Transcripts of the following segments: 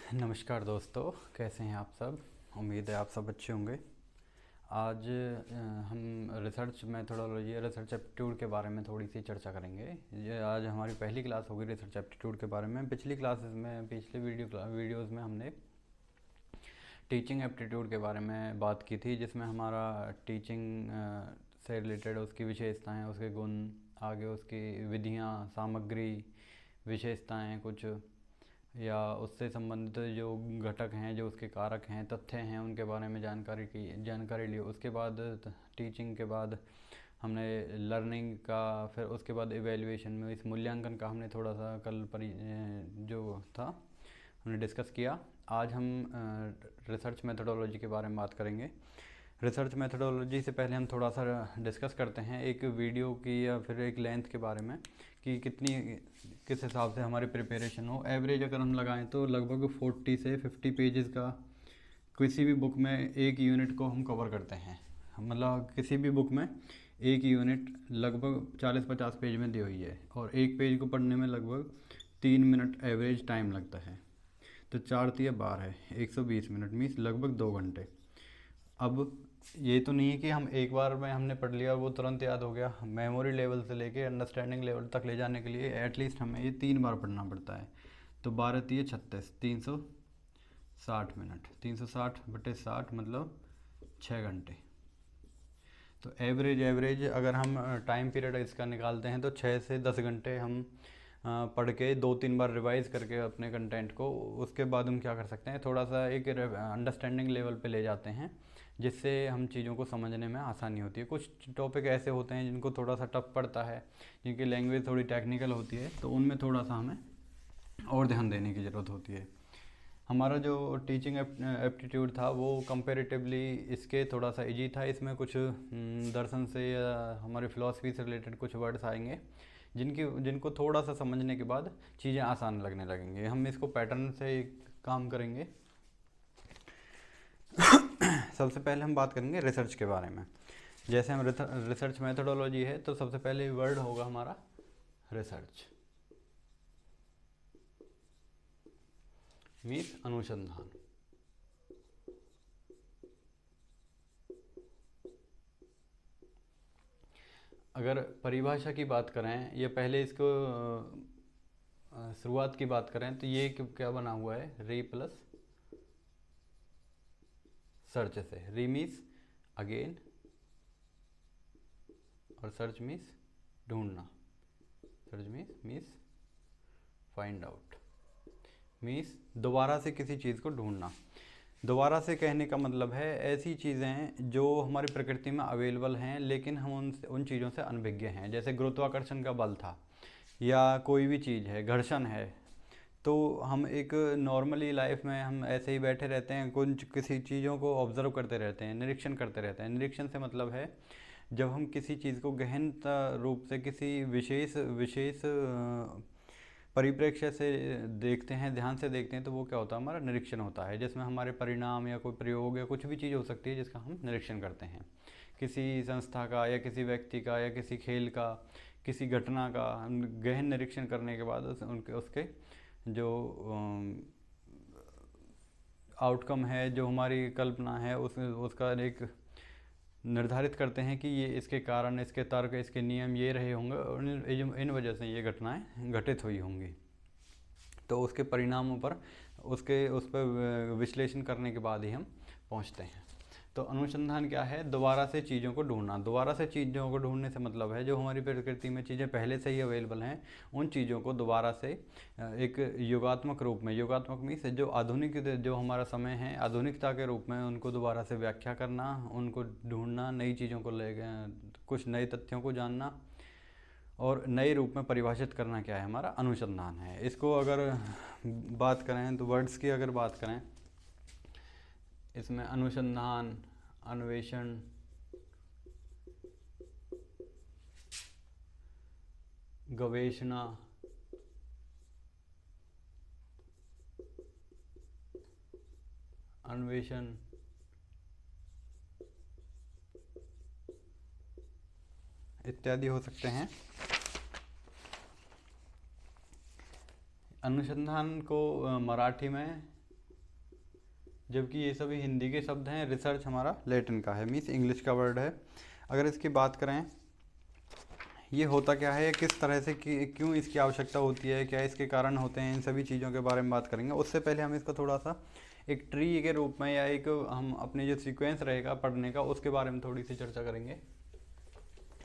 नमस्कार दोस्तों, कैसे हैं आप सब। उम्मीद है आप सब अच्छे होंगे। आज हम रिसर्च मेथोडोलॉजी, रिसर्च एप्टीट्यूड के बारे में थोड़ी सी चर्चा करेंगे। ये आज हमारी पहली क्लास होगी रिसर्च एप्टीट्यूड के बारे में। पिछली क्लासेस में, पिछले वीडियोज़ में हमने टीचिंग एप्टीट्यूड के बारे में बात की थी, जिसमें हमारा टीचिंग से रिलेटेड उसकी विशेषताएं, उसके गुण, आगे उसकी विधियां, सामग्री, विशेषताएं कुछ, या उससे संबंधित जो घटक हैं, जो उसके कारक हैं, तथ्य हैं, उनके बारे में जानकारी ली। उसके बाद टीचिंग के बाद हमने लर्निंग का, फिर उसके बाद इवेल्युएशन में इस मूल्यांकन का हमने थोड़ा सा जो था हमने डिस्कस किया। आज हम रिसर्च मेथोडोलॉजी के बारे में बात करेंगे। रिसर्च मेथोडोलॉजी से पहले हम थोड़ा सा डिस्कस करते हैं एक वीडियो की या फिर एक लेंथ के बारे में, कि किस हिसाब से हमारी प्रिपरेशन हो। एवरेज अगर हम लगाएं तो लगभग 40 से 50 पेजेस का किसी भी बुक में एक यूनिट को हम कवर करते हैं। मतलब किसी भी बुक में एक यूनिट लगभग 40-50 पेज में दी हुई है, और एक पेज को पढ़ने में लगभग 3 मिनट एवरेज टाइम लगता है। तो 4×3=12 है, 120 मिनट मीन्स लगभग 2 घंटे। अब ये तो नहीं है कि हम एक बार में हमने पढ़ लिया और वो तुरंत याद हो गया। मेमोरी लेवल से लेके अंडरस्टैंडिंग लेवल तक ले जाने के लिए एटलीस्ट हमें ये 3 बार पढ़ना पड़ता है। तो 12×3=36, 360 मिनट, 360/60 मतलब 6 घंटे। तो एवरेज अगर हम टाइम पीरियड इसका निकालते हैं तो 6 से 10 घंटे हम पढ़ के 2-3 बार रिवाइज़ करके अपने कंटेंट को, उसके बाद हम क्या कर सकते हैं, थोड़ा सा एक अंडरस्टैंडिंग लेवल पे ले जाते हैं, जिससे हम चीज़ों को समझने में आसानी होती है। कुछ टॉपिक ऐसे होते हैं जिनको थोड़ा सा टफ पड़ता है, जिनकी लैंग्वेज थोड़ी टेक्निकल होती है, तो उनमें थोड़ा सा हमें और ध्यान देने की ज़रूरत होती है। हमारा जो टीचिंग एप्टीट्यूड था वो कंपैरेटिवली इसके थोड़ा सा इजी था। इसमें कुछ दर्शन से या हमारी फ़िलासफ़ी से रिलेटेड कुछ वर्ड्स आएंगे, जिनको थोड़ा सा समझने के बाद चीज़ें आसान लगने लगेंगे। हम इसको पैटर्न से काम करेंगे। सबसे पहले हम बात करेंगे रिसर्च के बारे में। जैसे हम रिसर्च मेथोडोलॉजी है, तो सबसे पहले वर्ड होगा हमारा रिसर्च, मीन्स अनुसंधान। अगर परिभाषा की बात करें या पहले इसको शुरुआत की बात करें, तो ये क्या बना हुआ है, री प्लस सर्च से। री मीन्स अगेन और सर्च मीन्स ढूंढना। Search means find out, means दोबारा से किसी चीज़ को ढूंढना। दोबारा से कहने का मतलब है ऐसी चीज़ें जो हमारी प्रकृति में अवेलेबल हैं, लेकिन हम उन चीज़ों से अनभिज्ञ हैं। जैसे गुरुत्वाकर्षण का बल था, या कोई भी चीज़ है, घर्षण है, तो हम एक नॉर्मली लाइफ में हम ऐसे ही बैठे रहते हैं, कुछ किसी चीज़ों को ऑब्जर्व करते रहते हैं, निरीक्षण करते रहते हैं। निरीक्षण से मतलब है जब हम किसी चीज़ को गहन रूप से किसी विशेष विशेष परिप्रेक्ष्य से देखते हैं, ध्यान से देखते हैं, तो वो क्या होता है, हमारा निरीक्षण होता है, जिसमें हमारे परिणाम या कोई प्रयोग या कुछ भी चीज़ हो सकती है जिसका हम निरीक्षण करते हैं। किसी संस्था का या किसी व्यक्ति का या किसी खेल का, किसी घटना का हम गहन निरीक्षण करने के बाद उसके जो आउटकम है, जो हमारी कल्पना है, उसका एक निर्धारित करते हैं कि ये इसके कारण, इसके तर्क, इसके नियम ये रहे होंगे, और इन वजह से ये घटनाएं घटित हुई होंगी। तो उसके परिणामों पर उस पर विश्लेषण करने के बाद ही हम पहुंचते हैं। तो अनुसंधान क्या है, दोबारा से चीज़ों को ढूंढना। दोबारा से चीज़ों को ढूंढने से मतलब है जो हमारी प्रकृति में चीज़ें पहले से ही अवेलेबल हैं, उन चीज़ों को दोबारा से एक योगात्मक रूप में, योगात्मक मीन्स जो आधुनिक, जो हमारा समय है, आधुनिकता के रूप में उनको दोबारा से व्याख्या करना, उनको ढूंढना, नई चीज़ों को ले, कुछ नए तथ्यों को जानना और नए रूप में परिभाषित करना, क्या है, हमारा अनुसंधान है। इसको अगर बात करें तो वर्ड्स की अगर बात करें, इसमें अनुसंधान, अन्वेषण, गवेषणा, अन्वेषण, इत्यादि हो सकते हैं। अनुसंधान को मराठी में जबकि ये सभी हिंदी के शब्द हैं। रिसर्च हमारा लैटिन का है, मीन्स इंग्लिश का वर्ड है। अगर इसकी बात करें, ये होता क्या है, किस तरह से क्यों इसकी आवश्यकता होती है, क्या इसके कारण होते हैं, इन सभी चीज़ों के बारे में बात करेंगे। उससे पहले हम इसको थोड़ा सा एक ट्री के रूप में या एक हम अपने जो सीक्वेंस रहेगा पढ़ने का उसके बारे में थोड़ी सी चर्चा करेंगे।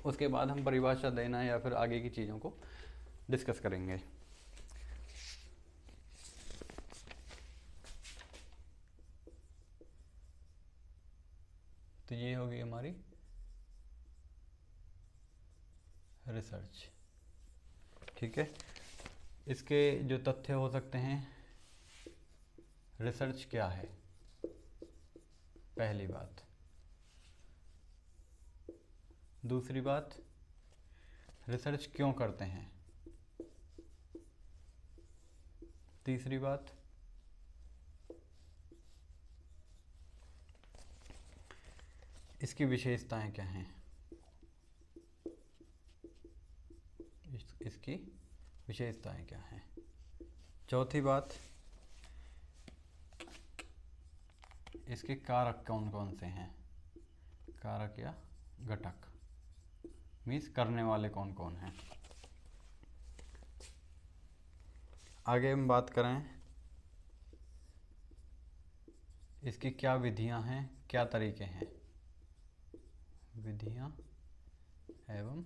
उसके बाद हम परिभाषा देना या फिर आगे की चीज़ों को डिस्कस करेंगे। तो ये होगी हमारी रिसर्च, ठीक है। इसके जो तथ्य हो सकते हैं, रिसर्च क्या है, पहली बात। दूसरी बात, रिसर्च क्यों करते हैं। तीसरी बात, इसकी विशेषताएं क्या हैं, इसकी विशेषताएं क्या हैं। चौथी बात, इसके कारक कौन कौन से हैं, कारक या घटक, मीन्स करने वाले कौन कौन हैं। आगे हम बात करें, इसकी क्या विधियां हैं, क्या तरीके हैं, विधियां एवं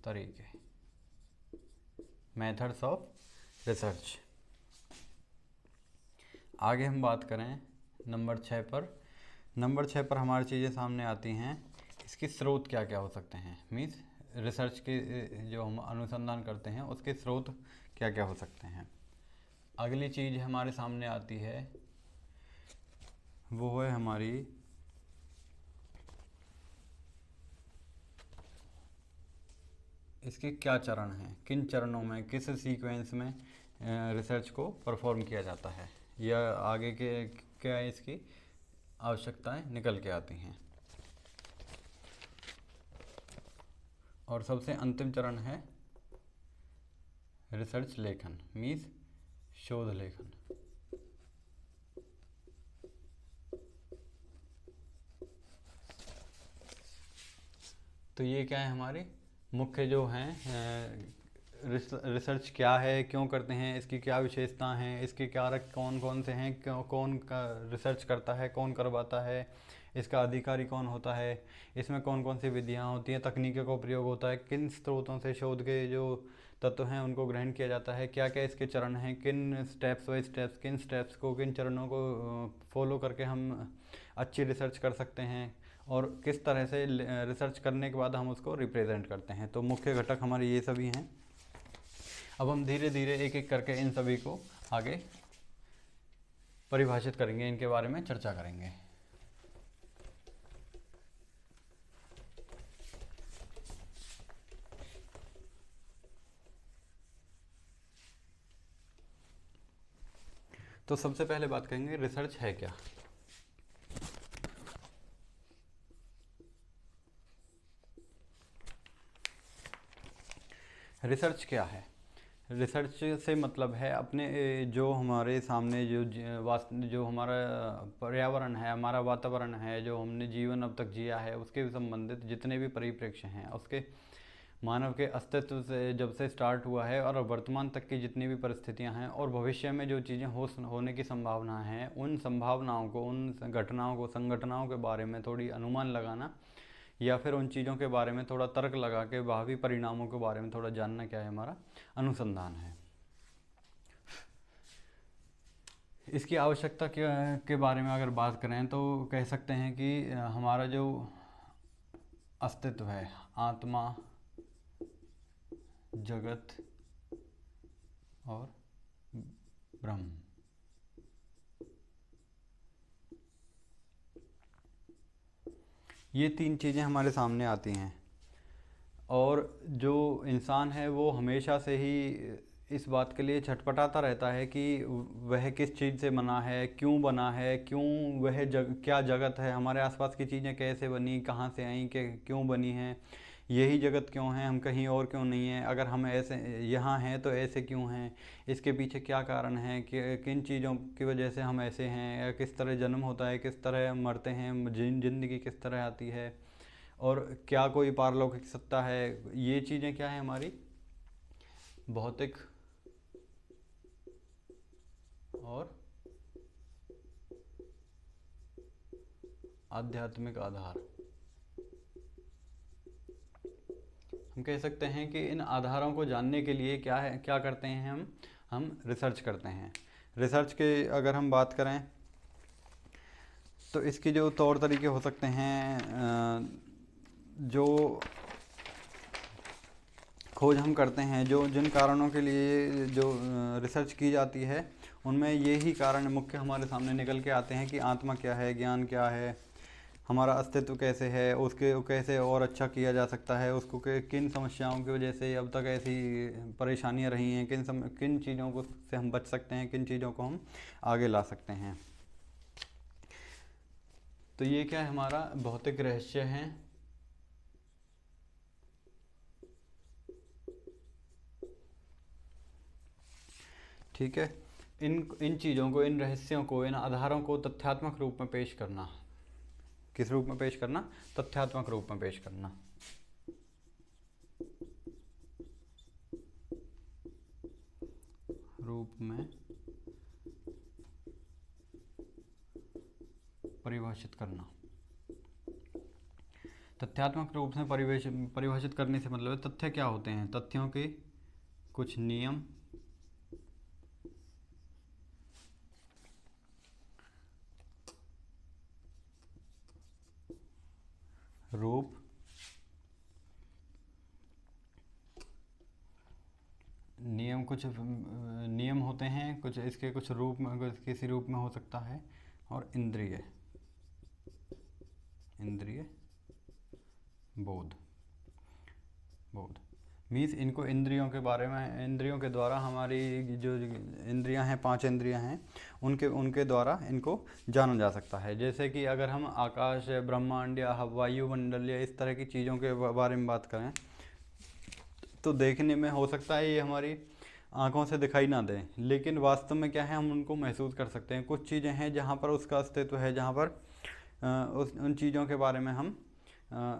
तरीके, मेथड्स ऑफ रिसर्च। आगे हम बात करें नंबर 6 पर। नंबर 6 पर हमारी चीज़ें सामने आती हैं, इसके स्रोत क्या क्या हो सकते हैं, मीन्स रिसर्च के जो हम अनुसंधान करते हैं उसके स्रोत क्या क्या हो सकते हैं। अगली चीज़ हमारे सामने आती है वो है हमारी इसके क्या चरण हैं, किन चरणों में, किस सीक्वेंस में रिसर्च को परफॉर्म किया जाता है, या आगे के क्या इसकी आवश्यकताएं निकल के आती हैं। और सबसे अंतिम चरण है रिसर्च लेखन, मीन्स शोध लेखन। तो ये क्या है हमारे मुख्य जो हैं, रिसर्च क्या है, क्यों करते हैं, इसकी क्या विशेषता हैं, इसके कारक कौन कौन से हैं, कौन का रिसर्च करता है, कौन करवाता है, इसका अधिकारी कौन होता है, इसमें कौन कौन सी विधियाँ होती हैं, तकनीकों का प्रयोग होता है, किन स्रोतों से शोध के जो तत्व हैं उनको ग्रहण किया जाता है, क्या क्या इसके चरण हैं, किन स्टेप्स बाई स्टेप्स, किन स्टेप्स को, किन चरणों को फॉलो करके हम अच्छी रिसर्च कर सकते हैं, और किस तरह से रिसर्च करने के बाद हम उसको रिप्रेजेंट करते हैं। तो मुख्य घटक हमारे ये सभी हैं। अब हम धीरे धीरे एक एक करके इन सभी को आगे परिभाषित करेंगे, इनके बारे में चर्चा करेंगे। तो सबसे पहले बात करेंगे रिसर्च है क्या। रिसर्च क्या है, रिसर्च से मतलब है अपने जो हमारे सामने जो हमारा पर्यावरण है, हमारा वातावरण है, जो हमने जीवन अब तक जिया है उसके संबंधित जितने भी परिप्रेक्ष्य हैं, उसके मानव के अस्तित्व से जब से स्टार्ट हुआ है और वर्तमान तक की जितनी भी परिस्थितियां हैं और भविष्य में जो चीज़ें होने की संभावना है, उन संभावनाओं को, उन घटनाओं को, संगठनाओं के बारे में थोड़ी अनुमान लगाना या फिर उन चीज़ों के बारे में थोड़ा तर्क लगा के भावी परिणामों के बारे में थोड़ा जानना क्या है, हमारा अनुसंधान है। इसकी आवश्यकता के बारे में अगर बात करें तो कह सकते हैं कि हमारा जो अस्तित्व है, आत्मा, जगत और ब्रह्म, ये तीन चीज़ें हमारे सामने आती हैं। और जो इंसान है वो हमेशा से ही इस बात के लिए छटपटाता रहता है कि वह किस चीज़ से बना है, क्यों बना है, क्यों वह क्या जगत है, हमारे आसपास की चीज़ें कैसे बनी, कहाँ से आई, क्यों बनी हैं, यही जगत क्यों है, हम कहीं और क्यों नहीं हैं, अगर हम ऐसे यहाँ हैं तो ऐसे क्यों हैं, इसके पीछे क्या कारण है, कि किन चीज़ों की वजह से हम ऐसे हैं, या किस तरह जन्म होता है, किस तरह हम मरते हैं, जिंदगी किस तरह आती है, और क्या कोई पारलौकिक सत्ता है। ये चीज़ें क्या है हमारी भौतिक और आध्यात्मिक आधार। हम कह सकते हैं कि इन आधारों को जानने के लिए क्या है, क्या करते हैं हम रिसर्च करते हैं। रिसर्च के अगर हम बात करें तो इसके जो तौर तरीके हो सकते हैं, जो खोज हम करते हैं, जो जिन कारणों के लिए जो रिसर्च की जाती है, उनमें यही कारण मुख्य हमारे सामने निकल के आते हैं कि आत्मा क्या है, ज्ञान क्या है, हमारा अस्तित्व कैसे है, उसके कैसे और अच्छा किया जा सकता है, उसको किन समस्याओं की वजह से अब तक ऐसी परेशानियां रही हैं, किन चीज़ों को से हम बच सकते हैं, किन चीज़ों को हम आगे ला सकते हैं। तो ये क्या है, हमारा भौतिक रहस्य है। ठीक है, इन चीज़ों को, इन रहस्यों को, इन आधारों को तथ्यात्मक रूप में पेश करना। किस रूप में पेश करना? तथ्यात्मक रूप में पेश करना। रूप में परिभाषित करना। तथ्यात्मक रूप से परिभाषित करने से मतलब है तथ्य क्या होते हैं, तथ्यों के कुछ नियम, रूप, नियम, कुछ नियम होते हैं, कुछ इसके कुछ रूप में, किसी रूप में हो सकता है, और इंद्रिय बोध मीन्स इनको इंद्रियों के बारे में, इंद्रियों के द्वारा हमारी जो इंद्रियां हैं, 5 इंद्रियां हैं, उनके द्वारा इनको जाना जा सकता है। जैसे कि अगर हम आकाश, ब्रह्मांड या वायुमंडल या इस तरह की चीज़ों के बारे में बात करें तो देखने में हो सकता है ये हमारी आँखों से दिखाई ना दें, लेकिन वास्तव में क्या है, हम उनको महसूस कर सकते हैं। कुछ चीज़ें हैं जहाँ पर उसका अस्तित्व है, जहाँ पर उन चीज़ों के बारे में हम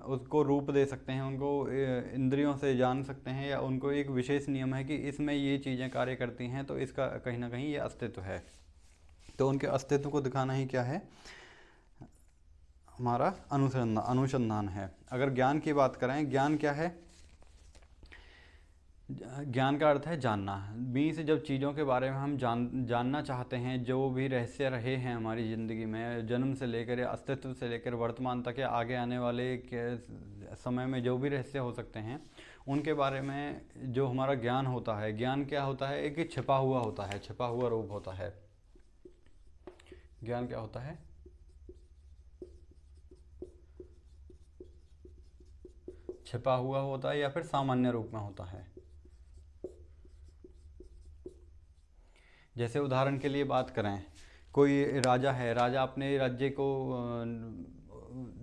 उसको रूप दे सकते हैं, उनको इंद्रियों से जान सकते हैं, या उनको एक विशेष नियम है कि इसमें ये चीज़ें कार्य करती हैं, तो इसका कहीं ना कहीं ये अस्तित्व है। तो उनके अस्तित्व को दिखाना ही क्या है, हमारा अनुसंधान है। अगर ज्ञान की बात करें, ज्ञान क्या है? ज्ञान का अर्थ है जानना। बीस जब चीज़ों के बारे में हम जानना चाहते हैं, जो भी रहस्य रहे हैं हमारी ज़िंदगी में, जन्म से लेकर या अस्तित्व से लेकर वर्तमान तक या आगे आने वाले के समय में जो भी रहस्य हो सकते हैं, उनके बारे में जो हमारा ज्ञान होता है, ज्ञान क्या होता है? एक छिपा हुआ होता है, छिपा हुआ रूप होता है। ज्ञान क्या होता है? छिपा हुआ होता है या फिर सामान्य रूप में होता है। जैसे उदाहरण के लिए बात करें, कोई राजा है, राजा अपने राज्य को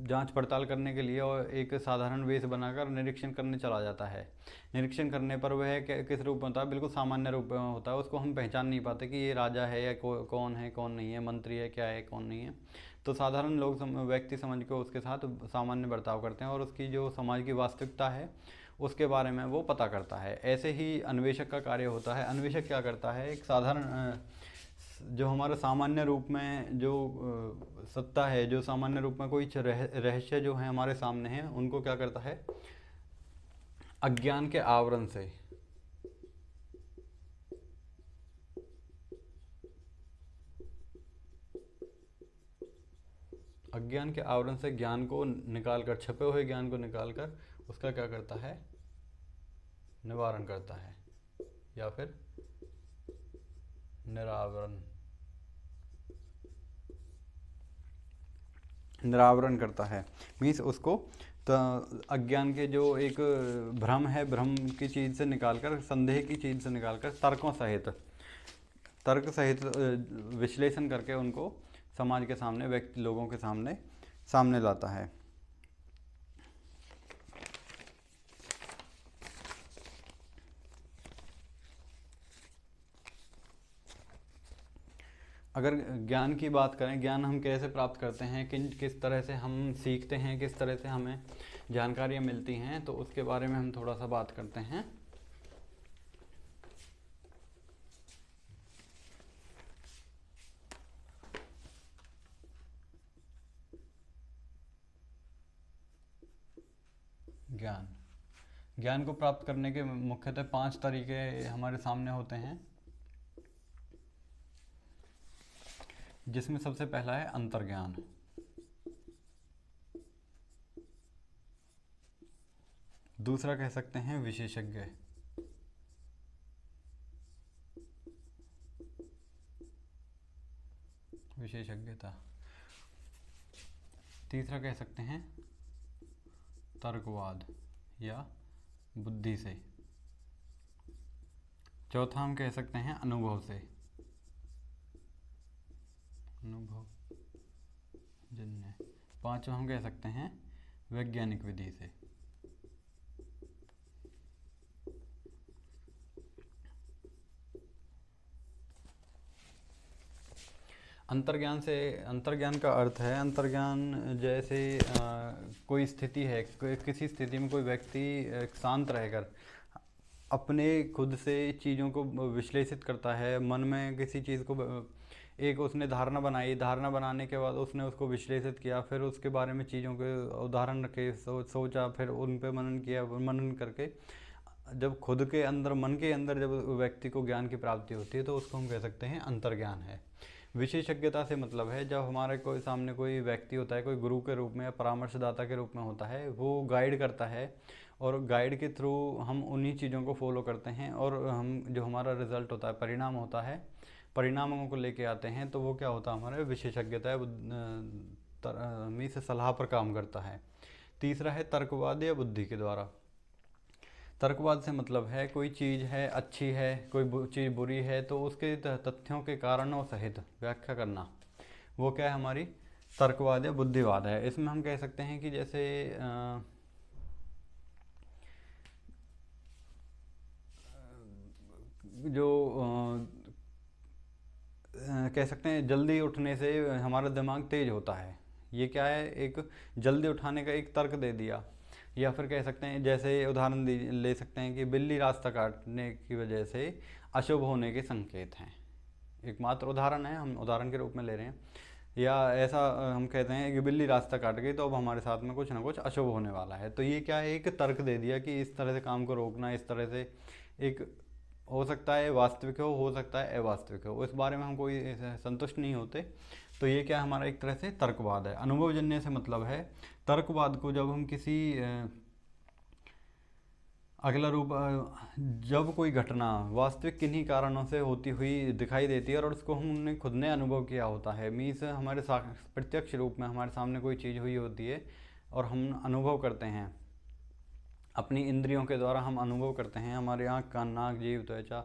जांच पड़ताल करने के लिए और एक साधारण वेश बनाकर निरीक्षण करने चला जाता है। निरीक्षण करने पर वह किस रूप में होता है? बिल्कुल सामान्य रूप में होता है। उसको हम पहचान नहीं पाते कि ये राजा है या कौन है, कौन नहीं है, मंत्री है, क्या है, कौन नहीं है। तो साधारण लोग व्यक्ति समझ के उसके साथ सामान्य बर्ताव करते हैं और उसकी जो समाज की वास्तविकता है उसके बारे में वो पता करता है। ऐसे ही अन्वेषक का कार्य होता है। अन्वेषक क्या करता है? एक साधारण जो हमारा सामान्य रूप में जो सत्ता है, जो सामान्य रूप में कोई रहस्य जो है हमारे सामने है, उनको क्या करता है? अज्ञान के आवरण से, अज्ञान के आवरण से ज्ञान को निकालकर, छपे हुए ज्ञान को निकालकर उसका क्या करता है? निवारण करता है या फिर निरावरण करता है। मीन्स उसको तो अज्ञान के जो एक भ्रम है, भ्रम की चीज़ से निकालकर, संदेह की चीज़ से निकालकर तर्क सहित विश्लेषण करके उनको समाज के सामने, व्यक्ति लोगों के सामने लाता है। अगर ज्ञान की बात करें, ज्ञान हम कैसे प्राप्त करते हैं, किस तरह से हम सीखते हैं, किस तरह से हमें जानकारियाँ मिलती हैं, तो उसके बारे में हम थोड़ा सा बात करते हैं। ज्ञान ज्ञान को प्राप्त करने के मुख्यतः 5 तरीके हमारे सामने होते हैं, जिसमें सबसे पहला है अंतर्ज्ञान। दूसरा कह सकते हैं विशेषज्ञ। विशेषज्ञता। तीसरा कह सकते हैं तर्कवाद या बुद्धि से। चौथा हम कह सकते हैं अनुभव से, अनुभव जन्य। पांचवा हम कह सकते हैं वैज्ञानिक विधि से। अंतर्ज्ञान का अर्थ है, अंतर्ज्ञान जैसे कोई स्थिति है, किसी स्थिति में कोई व्यक्ति शांत रहकर अपने खुद से चीज़ों को विश्लेषित करता है, मन में किसी चीज़ को एक उसने धारणा बनाई, धारणा बनाने के बाद उसने उसको विश्लेषित किया, फिर उसके बारे में चीज़ों के उदाहरण रखे, सोचा, फिर उन पे मनन किया, मनन करके जब खुद के अंदर, मन के अंदर जब व्यक्ति को ज्ञान की प्राप्ति होती है, तो उसको हम कह सकते हैं अंतर्ज्ञान है। विशेषज्ञता से मतलब है जब हमारे कोई सामने कोई व्यक्ति होता है, कोई गुरु के रूप में या परामर्शदाता के रूप में होता है, वो गाइड करता है और गाइड के थ्रू हम उन्हीं चीज़ों को फॉलो करते हैं, और हम जो हमारा रिजल्ट होता है, परिणाम होता है, परिणामों को लेके आते हैं, तो वो क्या होता है, हमारे विशेषज्ञता से सलाह पर काम करता है। तीसरा है तर्कवाद या बुद्धि के द्वारा। तर्कवाद से मतलब है कोई चीज़ है अच्छी है, कोई चीज़ बुरी है, तो उसके तथ्यों के कारणों सहित व्याख्या करना, वो क्या है, हमारी तर्कवाद या बुद्धिवाद है। इसमें हम कह सकते हैं कि जैसे जो कह सकते हैं जल्दी उठने से हमारा दिमाग तेज होता है, ये क्या है, एक जल्दी उठाने का एक तर्क दे दिया। या फिर कह सकते हैं, जैसे उदाहरण ले सकते हैं कि बिल्ली रास्ता काटने की वजह से अशुभ होने के संकेत हैं। एकमात्र उदाहरण है, हम उदाहरण के रूप में ले रहे हैं। या ऐसा हम कहते हैं कि बिल्ली रास्ता काट गई तो अब हमारे साथ में कुछ ना कुछ अशुभ होने वाला है, तो ये क्या है, एक तर्क दे दिया कि इस तरह से काम को रोकना, इस तरह से एक हो सकता है वास्तविक हो सकता है अवास्तविक हो, इस बारे में हम कोई संतुष्ट नहीं होते, तो ये क्या हमारा एक तरह से तर्कवाद है। अनुभवजन्य से मतलब है तर्कवाद को जब हम किसी अगला रूप, जब कोई घटना वास्तविक किन्हीं कारणों से होती हुई दिखाई देती है और उसको हमने खुद ने अनुभव किया होता है, मीन्स हमारे प्रत्यक्ष रूप में हमारे सामने कोई चीज़ हुई होती है और हम अनुभव करते हैं, अपनी इंद्रियों के द्वारा हम अनुभव करते हैं, हमारे आँख, कान, नाक, जीभ, त्वचा,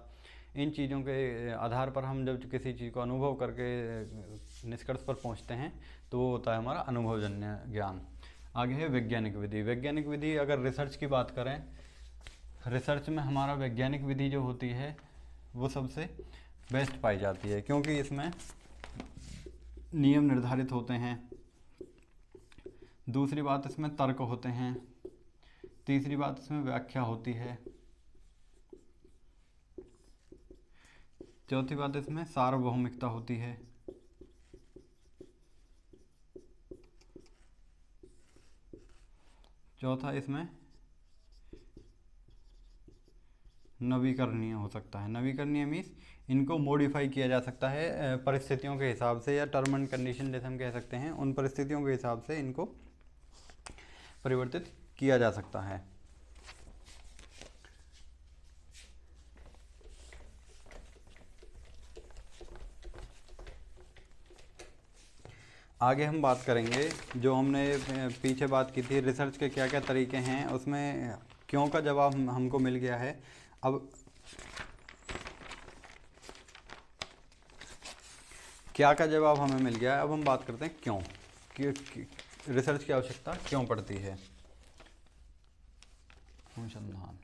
इन चीज़ों के आधार पर हम जब किसी चीज़ को अनुभव करके निष्कर्ष पर पहुंचते हैं, तो वो होता है हमारा अनुभवजन्य ज्ञान। आगे है वैज्ञानिक विधि। वैज्ञानिक विधि अगर रिसर्च की बात करें, रिसर्च में हमारा वैज्ञानिक विधि जो होती है वो सबसे बेस्ट पाई जाती है, क्योंकि इसमें नियम निर्धारित होते हैं। दूसरी बात, इसमें तर्क होते हैं। तीसरी बात, इसमें व्याख्या होती है। चौथी बात, इसमें सार्वभौमिकता होती है। चौथा, इसमें नवीकरणीय हो सकता है। नवीकरणीय मीन्स इनको मॉडिफाई किया जा सकता है परिस्थितियों के हिसाब से, या टर्म एंड कंडीशन जैसे हम कह सकते हैं, उन परिस्थितियों के हिसाब से इनको परिवर्तित किया जा सकता है। आगे हम बात करेंगे, जो हमने पीछे बात की थी रिसर्च के क्या क्या तरीके हैं, उसमें क्यों का जवाब हमको मिल गया है। अब क्या का जवाब हमें मिल गया है, अब हम बात करते हैं क्यों, कि रिसर्च की आवश्यकता क्यों पड़ती है। अनुसंधान।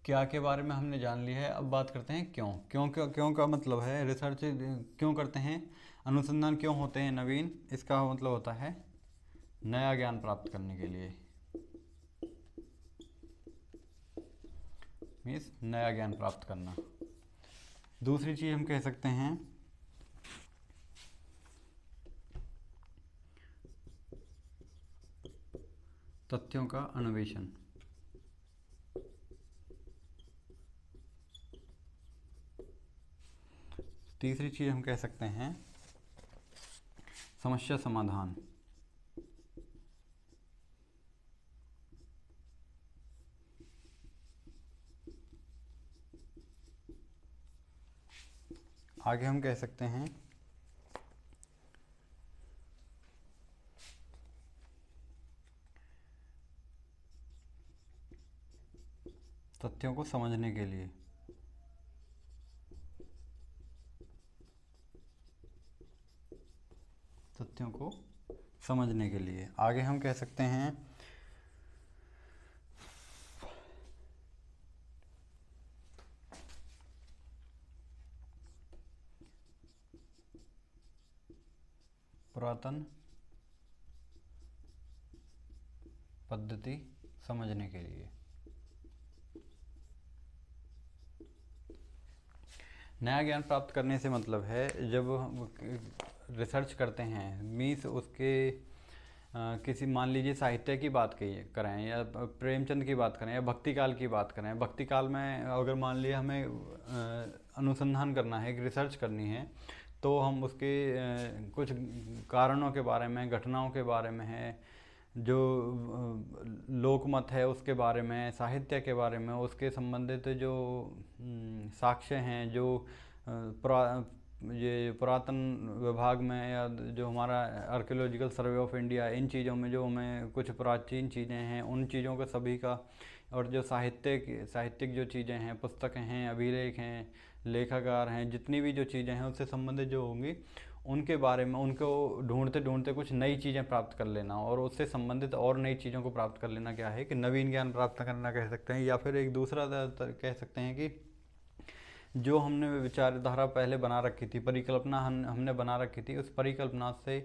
क्या के बारे में हमने जान लिया है। अब बात करते हैं क्यों। क्यों का मतलब है रिसर्च क्यों करते हैं, अनुसंधान क्यों होते हैं नवीन। इसका मतलब होता है नया ज्ञान प्राप्त करने के लिए, मीन्स नया ज्ञान प्राप्त करना। दूसरी चीज़ हम कह सकते हैं तथ्यों का अन्वेषण। तीसरी चीज़ हम कह सकते हैं समस्या समाधान। आगे हम कह सकते हैं तथ्यों को समझने के लिए, तथ्यों को समझने के लिए। आगे हम कह सकते हैं पुरातन पद्धति समझने के लिए। नया ज्ञान प्राप्त करने से मतलब है जब हम रिसर्च करते हैं, मीन्स उसके किसी मान लीजिए साहित्य की बात करें या प्रेमचंद की बात करें या भक्ति काल की बात करें। भक्ति काल में अगर मान लिया हमें अनुसंधान करना है, रिसर्च करनी है, तो हम उसके कुछ कारणों के बारे में, घटनाओं के बारे में है, जो लोकमत है उसके बारे में, साहित्य के बारे में, उसके संबंधित जो साक्ष्य हैं, जो ये पुरातन विभाग में या जो हमारा आर्कियोलॉजिकल सर्वे ऑफ इंडिया, इन चीज़ों में जो हमें कुछ प्राचीन चीज़ें हैं उन चीज़ों का सभी का, और जो साहित्यिक जो चीज़ें हैं, पुस्तकें हैं, अभिलेख हैं, लेखाकार हैं, जितनी भी जो चीज़ें हैं उससे संबंधित जो होंगी उनके बारे में, उनको ढूंढते ढूंढते कुछ नई चीज़ें प्राप्त कर लेना और उससे संबंधित और नई चीज़ों को प्राप्त कर लेना क्या है कि नवीन ज्ञान प्राप्त करना कह सकते हैं। या फिर एक दूसरा कह सकते हैं कि जो हमने विचारधारा पहले बना रखी थी, परिकल्पना हमने बना रखी थी, उस परिकल्पना से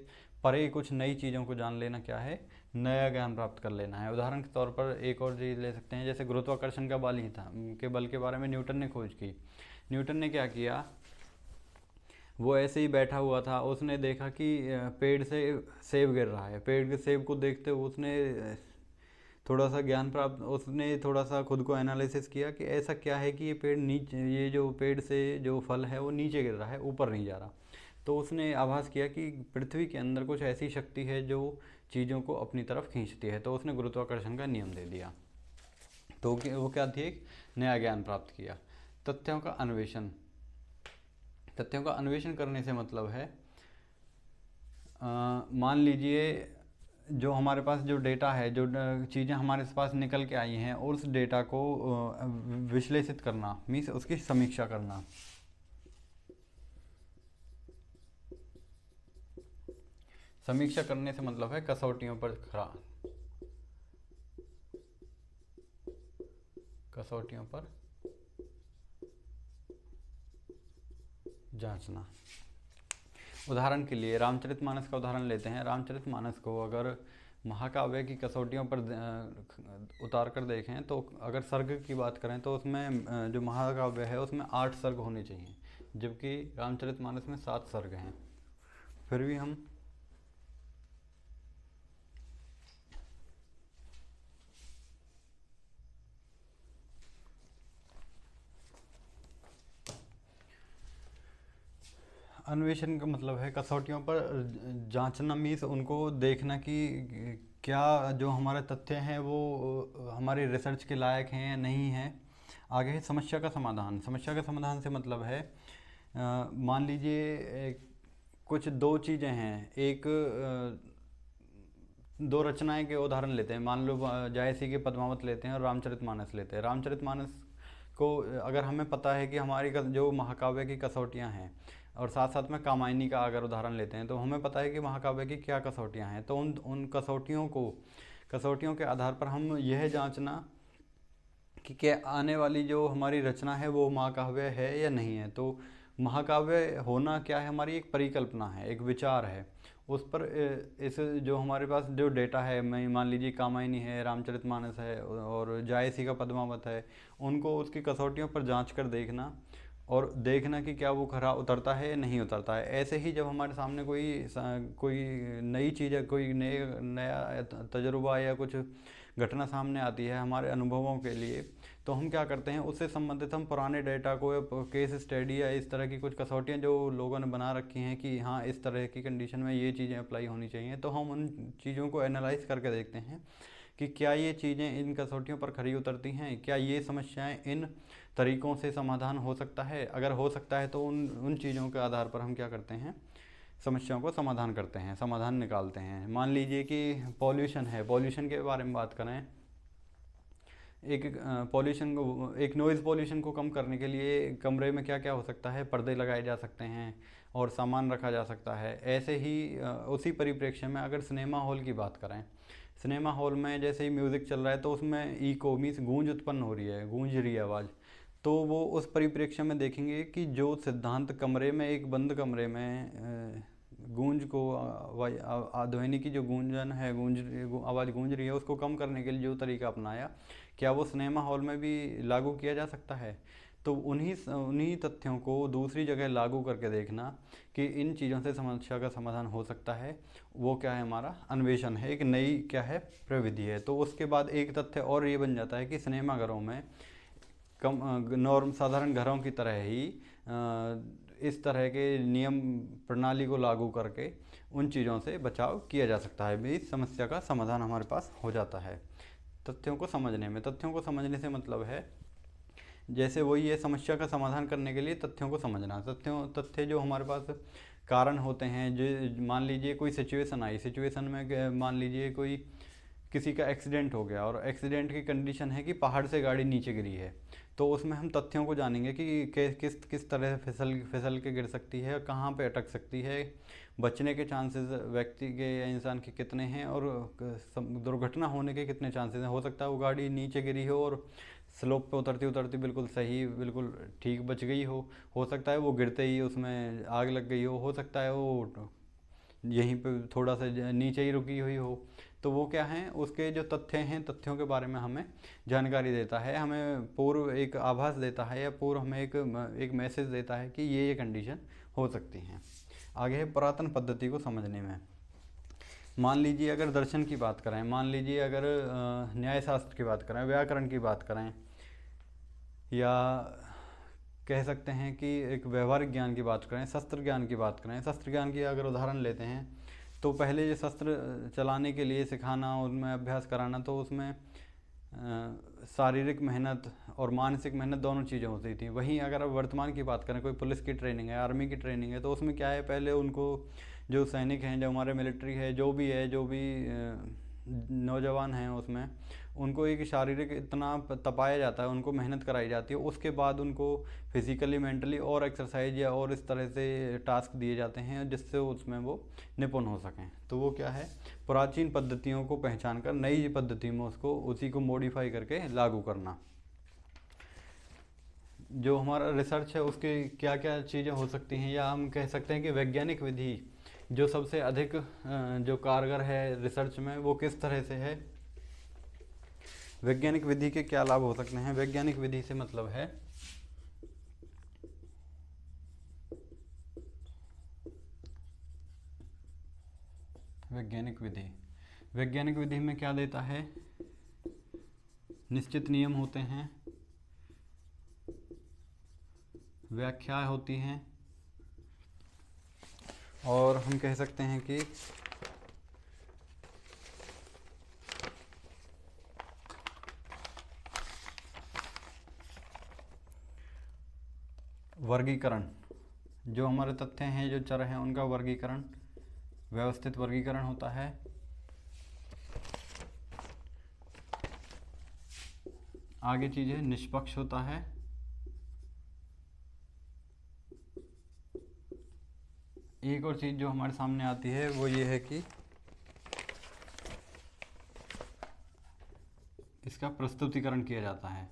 परे कुछ नई चीज़ों को जान लेना क्या है, नया ज्ञान प्राप्त कर लेना है। उदाहरण के तौर पर एक और चीज़ ले सकते हैं, जैसे गुरुत्वाकर्षण का बल ही था, के बल के बारे में न्यूटन ने खोज की। न्यूटन ने क्या किया, वो ऐसे ही बैठा हुआ था, उसने देखा कि पेड़ से सेब गिर रहा है। पेड़ के सेब को देखते उसने थोड़ा सा ज्ञान प्राप्त, उसने थोड़ा सा खुद को एनालिसिस किया कि ऐसा क्या है कि ये पेड़ नीचे, ये जो पेड़ से जो फल है वो नीचे गिर रहा है, ऊपर नहीं जा रहा। तो उसने आभास किया कि पृथ्वी के अंदर कुछ ऐसी शक्ति है जो चीज़ों को अपनी तरफ खींचती है। तो उसने गुरुत्वाकर्षण का नियम दे दिया। तो वो क्या थी, एक नया ज्ञान प्राप्त किया। तथ्यों का अन्वेषण। तथ्यों का अन्वेषण करने से मतलब है मान लीजिए जो हमारे पास जो डेटा है, जो चीज़ें हमारे पास निकल के आई हैं, और उस डेटा को विश्लेषित करना, मीन्स उसकी समीक्षा करना। समीक्षा करने से मतलब है कसौटियों पर जांचना। उदाहरण के लिए रामचरितमानस का उदाहरण लेते हैं। रामचरितमानस को अगर महाकाव्य की कसौटियों पर उतार कर देखें तो अगर सर्ग की बात करें तो उसमें जो महाकाव्य है उसमें 8 सर्ग होने चाहिए, जबकि रामचरितमानस में 7 सर्ग हैं। फिर भी हम अन्वेषण का मतलब है कसौटियों पर जांचना, मीन्स उनको देखना कि क्या जो हमारे तथ्य हैं वो हमारे रिसर्च के लायक हैं या नहीं हैं। आगे है समस्या का समाधान। समस्या का समाधान से मतलब है मान लीजिए कुछ दो चीज़ें हैं, एक दो रचनाएं के उदाहरण लेते हैं। मान लो जायसी के पद्मावत लेते हैं और रामचरितमानस लेते हैं। रामचरितमानस को अगर हमें पता है कि हमारी जो महाकाव्य की कसौटियाँ हैं, और साथ साथ में कामायनी का अगर उदाहरण लेते हैं, तो हमें पता है कि महाकाव्य की क्या कसौटियाँ हैं। तो उन कसौटियों के आधार पर हम यह जांचना कि क्या आने वाली जो हमारी रचना है वो महाकाव्य है या नहीं है। तो महाकाव्य होना क्या है, हमारी एक परिकल्पना है, एक विचार है। उस पर इस जो हमारे पास जो डेटा है, मैं मान लीजिए कामायनी है, रामचरितमानस है और जायसी का पद्मावत है, उनको उसकी कसौटियों पर जांच कर देखना और देखना कि क्या वो खरा उतरता है या नहीं उतरता है। ऐसे ही जब हमारे सामने कोई नई चीज़ है, कोई नया तजुर्बा या कुछ घटना सामने आती है हमारे अनुभवों के लिए, तो हम क्या करते हैं, उससे संबंधित हम पुराने डेटा को या केस स्टडी या इस तरह की कुछ कसौटियाँ जो लोगों ने बना रखी हैं कि हाँ इस तरह की कंडीशन में ये चीज़ें अप्लाई होनी चाहिए, तो हम उन चीज़ों को एनालाइज करके देखते हैं कि क्या ये चीज़ें इन कसौटियों पर खरी उतरती हैं, क्या ये समस्याएं इन तरीक़ों से समाधान हो सकता है। अगर हो सकता है तो उन चीज़ों के आधार पर हम क्या करते हैं, समस्याओं को समाधान करते हैं, समाधान निकालते हैं। मान लीजिए कि पॉल्यूशन है, पॉल्यूशन के बारे में बात करें, एक पॉल्यूशन को, एक नॉइज़ पॉल्यूशन को कम करने के लिए कमरे में क्या क्या हो सकता है, पर्दे लगाए जा सकते हैं और सामान रखा जा सकता है। ऐसे ही उसी परिप्रेक्ष्य में अगर सिनेमा हॉल की बात करें, सिनेमा हॉल में जैसे ही म्यूज़िक चल रहा है तो उसमें इको मीन्स गूंज उत्पन्न हो रही है, गूंज रही है आवाज़। तो वो उस परिप्रेक्ष्य में देखेंगे कि जो सिद्धांत कमरे में, एक बंद कमरे में गूंज को, ध्वनि की जो गूंजन है, आवाज़ गूंज रही है, उसको कम करने के लिए जो तरीका अपनाया, क्या वो सिनेमा हॉल में भी लागू किया जा सकता है। तो उन्हीं तथ्यों को दूसरी जगह लागू करके देखना कि इन चीज़ों से समस्या का समाधान हो सकता है, वो क्या है, हमारा अन्वेषण है, एक नई क्या है, प्रविधि है। तो उसके बाद एक तथ्य और ये बन जाता है कि सिनेमाघरों में नॉर्म साधारण घरों की तरह ही इस तरह के नियम प्रणाली को लागू करके उन चीज़ों से बचाव किया जा सकता है, भी इस समस्या का समाधान हमारे पास हो जाता है। तथ्यों को समझने से मतलब है, जैसे वही है, समस्या का समाधान करने के लिए तथ्यों को समझना। तथ्य जो हमारे पास कारण होते हैं, जो मान लीजिए कोई सिचुएशन आई, सिचुएशन में मान लीजिए कोई किसी का एक्सीडेंट हो गया और एक्सीडेंट की कंडीशन है कि पहाड़ से गाड़ी नीचे गिरी है, तो उसमें हम तथ्यों को जानेंगे कि किस तरह फिसल के गिर सकती है, कहाँ पे अटक सकती है, बचने के चांसेस व्यक्ति के या इंसान के कितने हैं और दुर्घटना होने के कितने चांसेस हैं। हो सकता है वो गाड़ी नीचे गिरी हो और स्लोप पे उतरती उतरती बिल्कुल सही, बिल्कुल ठीक बच गई हो सकता है वो गिरते ही उसमें आग लग गई हो सकता है वो यहीं पे थोड़ा सा नीचे ही रुकी हुई हो। तो वो क्या है, उसके जो तथ्य हैं, तथ्यों के बारे में हमें जानकारी देता है, हमें पूर्व एक आभास देता है या पूर्व हमें एक मैसेज देता है कि ये कंडीशन हो सकती हैं। आगे है पुरातन पद्धति को समझने में। मान लीजिए अगर दर्शन की बात करें, मान लीजिए अगर न्यायशास्त्र की बात करें, व्याकरण की बात करें, या कह सकते हैं कि एक व्यवहारिक ज्ञान की बात करें, शस्त्र ज्ञान की बात करें। शस्त्र ज्ञान की अगर उदाहरण लेते हैं तो पहले ये शस्त्र चलाने के लिए सिखाना, उनमें अभ्यास कराना, तो उसमें शारीरिक मेहनत और मानसिक मेहनत दोनों चीज़ें होती थी। वहीं अगर अब वर्तमान की बात करें, कोई पुलिस की ट्रेनिंग है, आर्मी की ट्रेनिंग है, तो उसमें क्या है, पहले उनको जो सैनिक हैं, जो हमारे मिलिट्री है, जो भी नौजवान हैं, उसमें उनको एक शारीरिक इतना तपाया जाता है, उनको मेहनत कराई जाती है, उसके बाद उनको फिज़िकली मेंटली और एक्सरसाइज या और इस तरह से टास्क दिए जाते हैं जिससे उसमें वो निपुण हो सकें। तो वो क्या है, प्राचीन पद्धतियों को पहचान कर नई पद्धति में उसी को मॉडिफाई करके लागू करना। जो हमारा रिसर्च है उसके क्या क्या चीज़ें हो सकती हैं, या हम कह सकते हैं कि वैज्ञानिक विधि जो सबसे अधिक जो कारगर है रिसर्च में, वो किस तरह से है। वैज्ञानिक विधि के क्या लाभ हो सकते हैं। वैज्ञानिक विधि से मतलब है वैज्ञानिक विधि में क्या देता है, निश्चित नियम होते हैं, व्याख्याएं होती हैं, और हम कह सकते हैं कि वर्गीकरण, जो हमारे तथ्य हैं, जो चर हैं, उनका वर्गीकरण, व्यवस्थित वर्गीकरण होता है। आगे चीज़ है निष्पक्ष होता है। एक और चीज़ जो हमारे सामने आती है वो ये है कि इसका प्रस्तुतिकरण किया जाता है।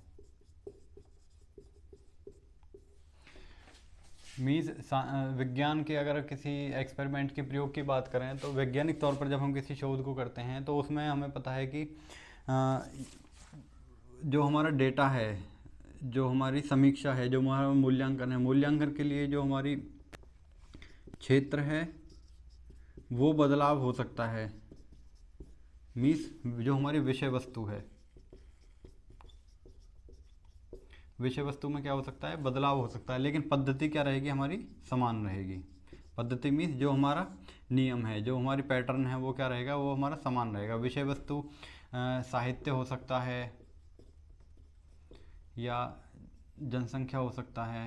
मीन्स विज्ञान के अगर किसी एक्सपेरिमेंट के प्रयोग की बात करें तो वैज्ञानिक तौर पर जब हम किसी शोध को करते हैं तो उसमें हमें पता है कि अ, जो हमारा डेटा है, जो हमारी समीक्षा है, जो हमारा मूल्यांकन है, मूल्यांकन के लिए जो हमारी क्षेत्र है वो बदलाव हो सकता है। मीन्स जो हमारी विषय वस्तु है, विषय वस्तु में क्या हो सकता है, बदलाव हो सकता है, लेकिन पद्धति क्या रहेगी, हमारी समान रहेगी। पद्धति मीन्स जो हमारा नियम है, जो हमारी पैटर्न है वो क्या रहेगा, वो हमारा समान रहेगा। विषय वस्तु साहित्य हो सकता है या जनसंख्या हो सकता है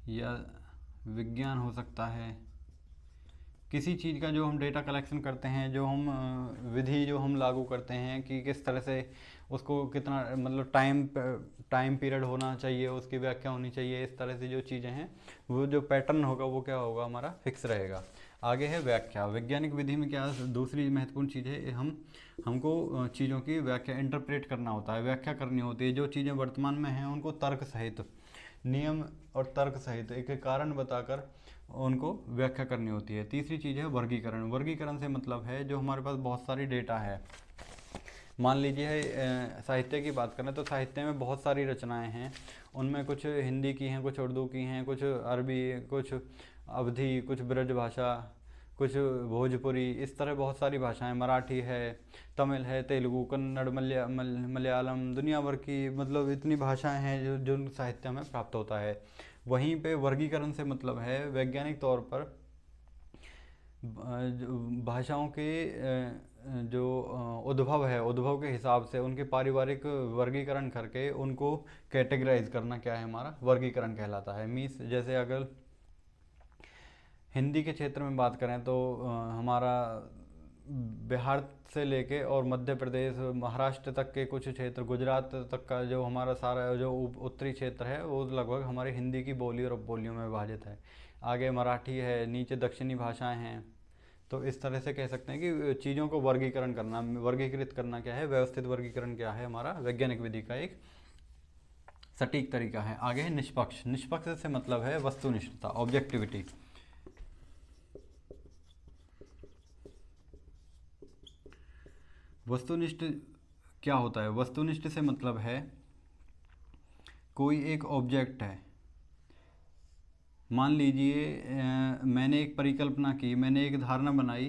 या विज्ञान हो सकता है। किसी चीज़ का जो हम डेटा कलेक्शन करते हैं, जो हम विधि जो हम लागू करते हैं कि किस तरह से उसको कितना मतलब टाइम पीरियड होना चाहिए, उसकी व्याख्या होनी चाहिए, इस तरह से जो चीज़ें हैं वो जो पैटर्न होगा वो क्या होगा, हमारा फिक्स रहेगा। आगे है व्याख्या। वैज्ञानिक विधि में क्या दूसरी महत्वपूर्ण चीज़ है, हमको चीज़ों की व्याख्या इंटरप्रेट करना होता है, व्याख्या करनी होती है। जो चीज़ें वर्तमान में हैं उनको तर्क सहित, नियम और तर्क सहित एक एक कारण बताकर उनको व्याख्या करनी होती है। तीसरी चीज़ है वर्गीकरण। वर्गीकरण से मतलब है जो हमारे पास बहुत सारी डेटा है, मान लीजिए साहित्य की बात करें तो साहित्य में बहुत सारी रचनाएं हैं, उनमें कुछ हिंदी की हैं, कुछ उर्दू की हैं, कुछ अरबी, कुछ अवधी, कुछ ब्रज भाषा, कुछ भोजपुरी, इस तरह बहुत सारी भाषाएं, मराठी है, तमिल है, तेलुगु, कन्नड़, मलयालम, दुनिया भर की मतलब इतनी भाषाएं हैं जो साहित्य में प्राप्त होता है। वहीं पे वर्गीकरण से मतलब है वैज्ञानिक तौर पर भाषाओं के जो उद्भव है, उद्भव के हिसाब से उनके पारिवारिक वर्गीकरण करके उनको कैटेगराइज करना क्या है, हमारा वर्गीकरण कहलाता है। मीन्स जैसे अगर हिंदी के क्षेत्र में बात करें तो हमारा बिहार से लेके और मध्य प्रदेश, महाराष्ट्र तक के कुछ क्षेत्र, गुजरात तक का जो हमारा सारा जो उत्तरी क्षेत्र है वो लगभग हमारी हिंदी की बोली और उपबोलियों में विभाजित है। आगे मराठी है, नीचे दक्षिणी भाषाएं हैं। तो इस तरह से कह सकते हैं कि चीज़ों को वर्गीकरण करना, वर्गीकृत करना क्या है, व्यवस्थित वर्गीकरण क्या है, हमारा वैज्ञानिक विधि का एक सटीक तरीका है। आगे है निष्पक्ष। निष्पक्ष से मतलब है वस्तुनिष्ठता, ऑब्जेक्टिविटी। वस्तुनिष्ठ क्या होता है, वस्तुनिष्ठ से मतलब है कोई एक ऑब्जेक्ट है, मान लीजिए मैंने एक परिकल्पना की, मैंने एक धारणा बनाई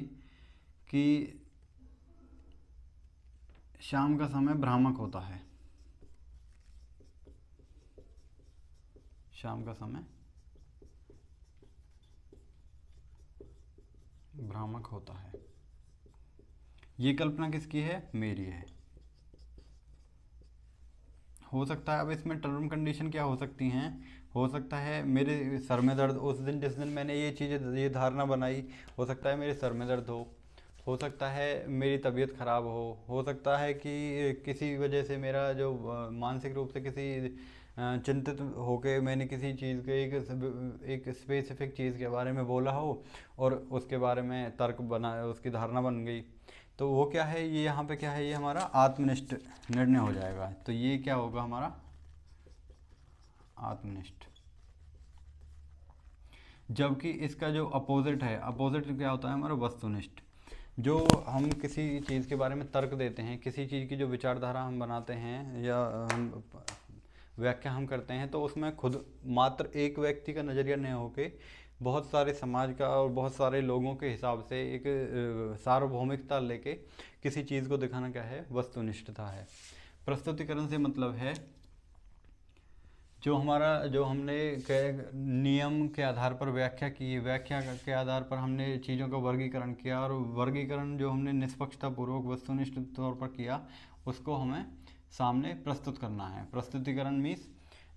कि शाम का समय भ्रामक होता है, शाम का समय भ्रामक होता है। ये कल्पना किसकी है, मेरी है। हो सकता है अब इसमें टर्म कंडीशन क्या हो सकती हैं, हो सकता है मेरे सर में दर्द, उस दिन जिस दिन मैंने ये चीज़ें, ये धारणा बनाई, हो सकता है मेरे सर में दर्द हो सकता है मेरी तबीयत ख़राब हो सकता है कि किसी वजह से मेरा जो मानसिक रूप से किसी चिंतित होके मैंने किसी चीज़ के एक स्पेसिफिक चीज़ के बारे में बोला हो और उसके बारे में तर्क बना, उसकी धारणा बन गई। तो वो क्या है, ये यहाँ पे क्या है, ये हमारा आत्मनिष्ठ निर्णय हो जाएगा। तो ये क्या होगा, हमारा आत्मनिष्ठ। जबकि इसका जो अपोजिट है, अपोजिट क्या होता है, हमारा वस्तुनिष्ठ। जो हम किसी चीज़ के बारे में तर्क देते हैं, किसी चीज़ की जो विचारधारा हम बनाते हैं या हम व्याख्या हम करते हैं, तो उसमें खुद मात्र एक व्यक्ति का नज़रिया नहीं होके बहुत सारे समाज का और बहुत सारे लोगों के हिसाब से एक सार्वभौमिकता लेके किसी चीज़ को दिखाना क्या है, वस्तुनिष्ठता है। प्रस्तुतिकरण से मतलब है जो हमारा, जो हमने नियम के आधार पर व्याख्या की, व्याख्या के आधार पर हमने चीज़ों का वर्गीकरण किया और वर्गीकरण जो हमने निष्पक्षतापूर्वक वस्तुनिष्ठ तौर पर किया, उसको हमें सामने प्रस्तुत करना है। प्रस्तुतिकरण मीन्स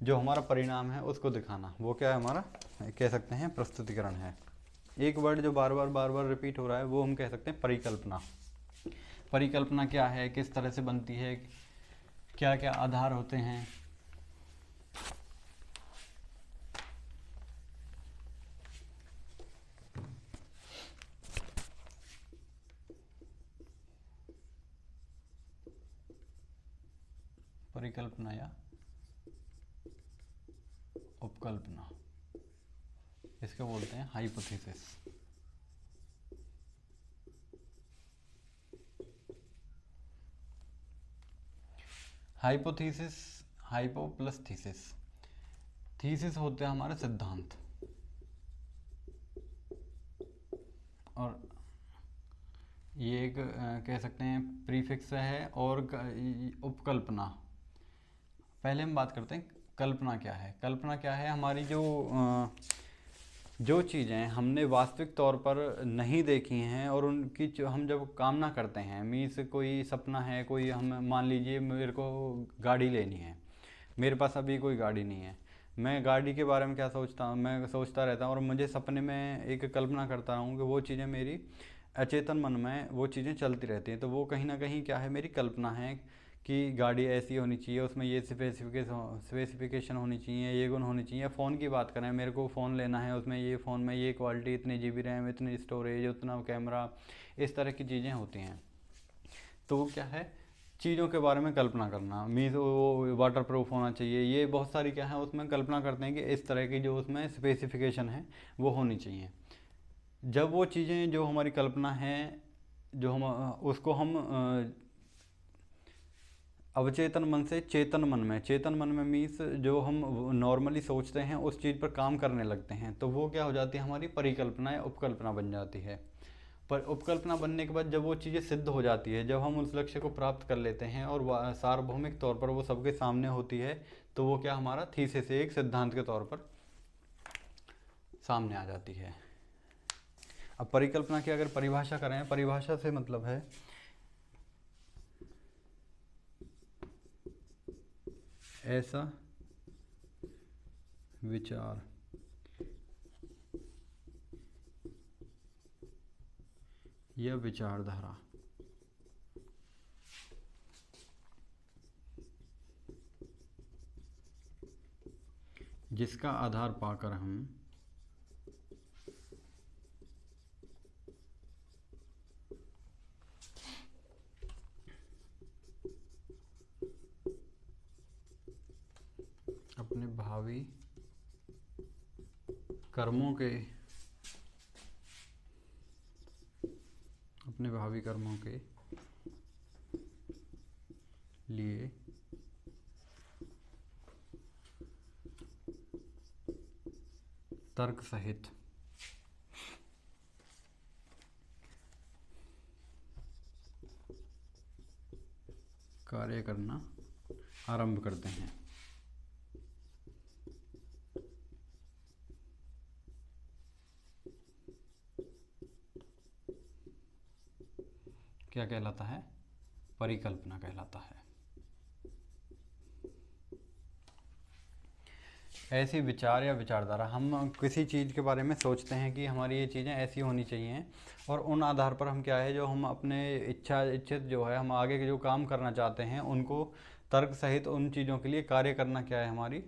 जो हमारा परिणाम है उसको दिखाना, वो क्या है, हमारा कह सकते हैं प्रस्तुतिकरण है। एक वर्ड जो बार बार रिपीट हो रहा है वो हम कह सकते हैं परिकल्पना। परिकल्पना क्या है, किस तरह से बनती है, क्या क्या आधार होते हैं। परिकल्पना या उपकल्पना, इसको बोलते हैं hypothesis. Hypothesis, hypo plus thesis, thesis होते हैं हमारे सिद्धांत, और ये एक कह सकते हैं प्रीफिक्स है। और उपकल्पना, पहले हम बात करते हैं कल्पना क्या है। कल्पना क्या है, हमारी जो चीज़ें हमने वास्तविक तौर पर नहीं देखी हैं और उनकी हम जब कामना करते हैं, मीन्स कोई सपना है, कोई हम मान लीजिए मेरे को गाड़ी लेनी है, मेरे पास अभी कोई गाड़ी नहीं है, मैं गाड़ी के बारे में क्या सोचता हूँ, मैं सोचता रहता हूँ और मुझे सपने में एक कल्पना करता हूँ कि वो चीज़ें मेरी अचेतन मन में वो चीज़ें चलती रहती हैं। तो वो कहीं ना कहीं क्या है, मेरी कल्पना है कि गाड़ी ऐसी होनी चाहिए, उसमें ये स्पेसिफिकेशन होनी चाहिए, ये गुण होनी चाहिए। फ़ोन की बात करें, मेरे को फ़ोन लेना है, उसमें ये फ़ोन में ये क्वालिटी, इतनी GB रैम, इतनी स्टोरेज, उतना कैमरा, इस तरह की चीज़ें होती हैं। तो वो क्या है, चीज़ों के बारे में कल्पना करना, मीन्स वो वाटर प्रूफ होना चाहिए, ये बहुत सारी क्या है उसमें कल्पना करते हैं कि इस तरह की जो उसमें स्पेसिफिकेशन है वो होनी चाहिए। जब वो चीज़ें जो हमारी कल्पना है, जो हम उसको हम अवचेतन मन से चेतन मन में, चेतन मन में मीन्स जो हम नॉर्मली सोचते हैं उस चीज़ पर काम करने लगते हैं, तो वो क्या हो जाती है, हमारी परिकल्पना या उपकल्पना बन जाती है। पर उपकल्पना बनने के बाद जब वो चीज़ें सिद्ध हो जाती है, जब हम उस लक्ष्य को प्राप्त कर लेते हैं और सार्वभौमिक तौर पर वो सबके सामने होती है, तो वो क्या हमारा थीसिस से एक सिद्धांत के तौर पर सामने आ जाती है। अब परिकल्पना की अगर परिभाषा करें, परिभाषा से मतलब है ऐसा विचार या विचारधारा जिसका आधार पाकर हम अपने भावी कर्मों के लिए तर्क सहित कार्य करना आरंभ करते हैं। क्या कहलाता है, परिकल्पना कहलाता है। ऐसी विचार या विचारधारा, हम किसी चीज़ के बारे में सोचते हैं कि हमारी ये चीज़ें ऐसी होनी चाहिए, और उन आधार पर हम क्या है, जो हम अपने इच्छित जो है, हम आगे के जो काम करना चाहते हैं उनको तर्क सहित उन चीज़ों के लिए कार्य करना क्या है, हमारी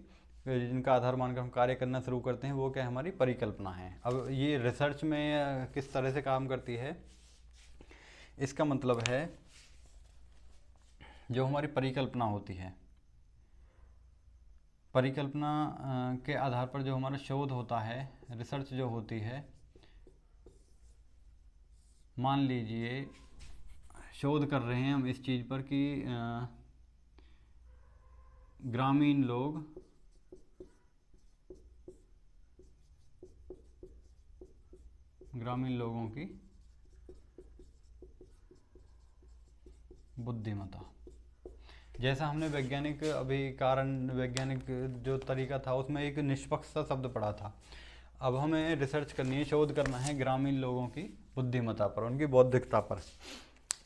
जिनका आधार मानकर हम कार्य करना शुरू करते हैं, वो क्या है, हमारी परिकल्पना है। अब ये रिसर्च में किस तरह से काम करती है, इसका मतलब है जो हमारी परिकल्पना होती है, परिकल्पना के आधार पर जो हमारा शोध होता है, रिसर्च जो होती है, मान लीजिए शोध कर रहे हैं हम इस चीज़ पर कि ग्रामीण लोगों की बुद्धिमत्ता, जैसा हमने वैज्ञानिक जो तरीका था उसमें एक निष्पक्ष सा शब्द पढ़ा था। अब हमें रिसर्च करनी है, शोध करना है ग्रामीण लोगों की बुद्धिमत्ता पर, उनकी बौद्धिकता पर।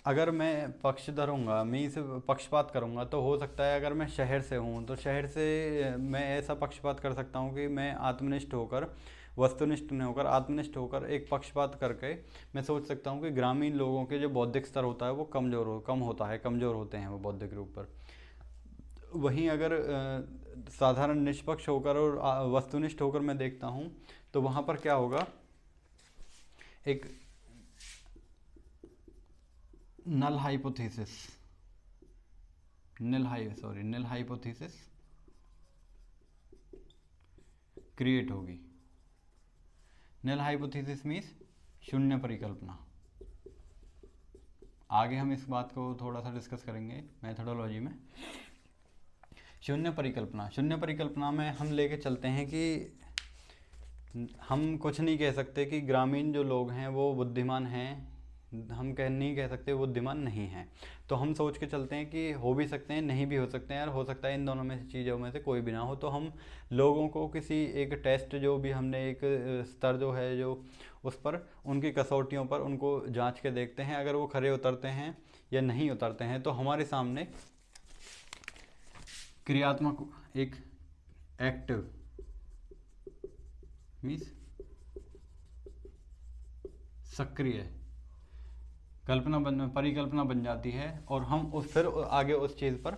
अगर मैं पक्ष धरूंगा, मैं इस पक्षपात करूंगा, तो हो सकता है अगर मैं शहर से हूँ तो शहर से मैं ऐसा पक्षपात कर सकता हूँ कि मैं आत्मनिष्ठ होकर, वस्तुनिष्ठ नहीं होकर, आत्मनिष्ठ होकर एक पक्षपात करके मैं सोच सकता हूँ कि ग्रामीण लोगों के जो बौद्धिक स्तर होता है वो कमज़ोर होते हैं वो बौद्धिक रूप पर। वहीं अगर साधारण निष्पक्ष होकर और वस्तुनिष्ठ होकर मैं देखता हूँ, तो वहाँ पर क्या होगा, एक null hypothesis null hypothesis create होगी। नल हाइपोथेसिस मीन्स शून्य परिकल्पना। आगे हम इस बात को थोड़ा सा डिस्कस करेंगे मेथोडोलॉजी में। शून्य परिकल्पना में हम लेके चलते हैं कि हम कुछ नहीं कह सकते कि ग्रामीण जो लोग हैं वो बुद्धिमान हैं, हम नहीं कह सकते बुद्धिमान नहीं हैं। तो हम सोच के चलते हैं कि हो भी सकते हैं, नहीं भी हो सकते हैं, यार हो सकता है इन दोनों में से चीज़ों में से कोई भी ना हो। तो हम लोगों को किसी एक टेस्ट जो भी हमने एक स्तर जो है जो उस पर उनकी कसौटियों पर उनको जांच के देखते हैं। अगर वो खरे उतरते हैं या नहीं उतरते हैं तो हमारे सामने क्रियात्मक एक एक्टिव मीन्स सक्रिय परिकल्पना बन जाती है और हम फिर आगे उस चीज़ पर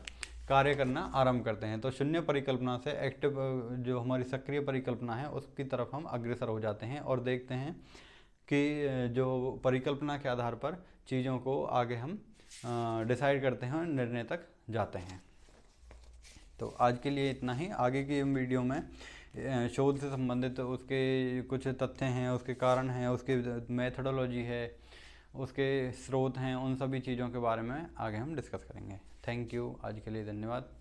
कार्य करना आरंभ करते हैं। तो शून्य परिकल्पना से एक्टिव जो हमारी सक्रिय परिकल्पना है उसकी तरफ हम अग्रसर हो जाते हैं और देखते हैं कि जो परिकल्पना के आधार पर चीज़ों को आगे हम डिसाइड करते हैं और निर्णय तक जाते हैं। तो आज के लिए इतना ही। आगे की वीडियो में शोध से संबंधित उसके कुछ तथ्य हैं, उसके कारण हैं, उसकी मेथोडोलॉजी है, उसके स्रोत हैं, उन सभी चीज़ों के बारे में आगे हम डिस्कस करेंगे। थैंक यू, आज के लिए धन्यवाद।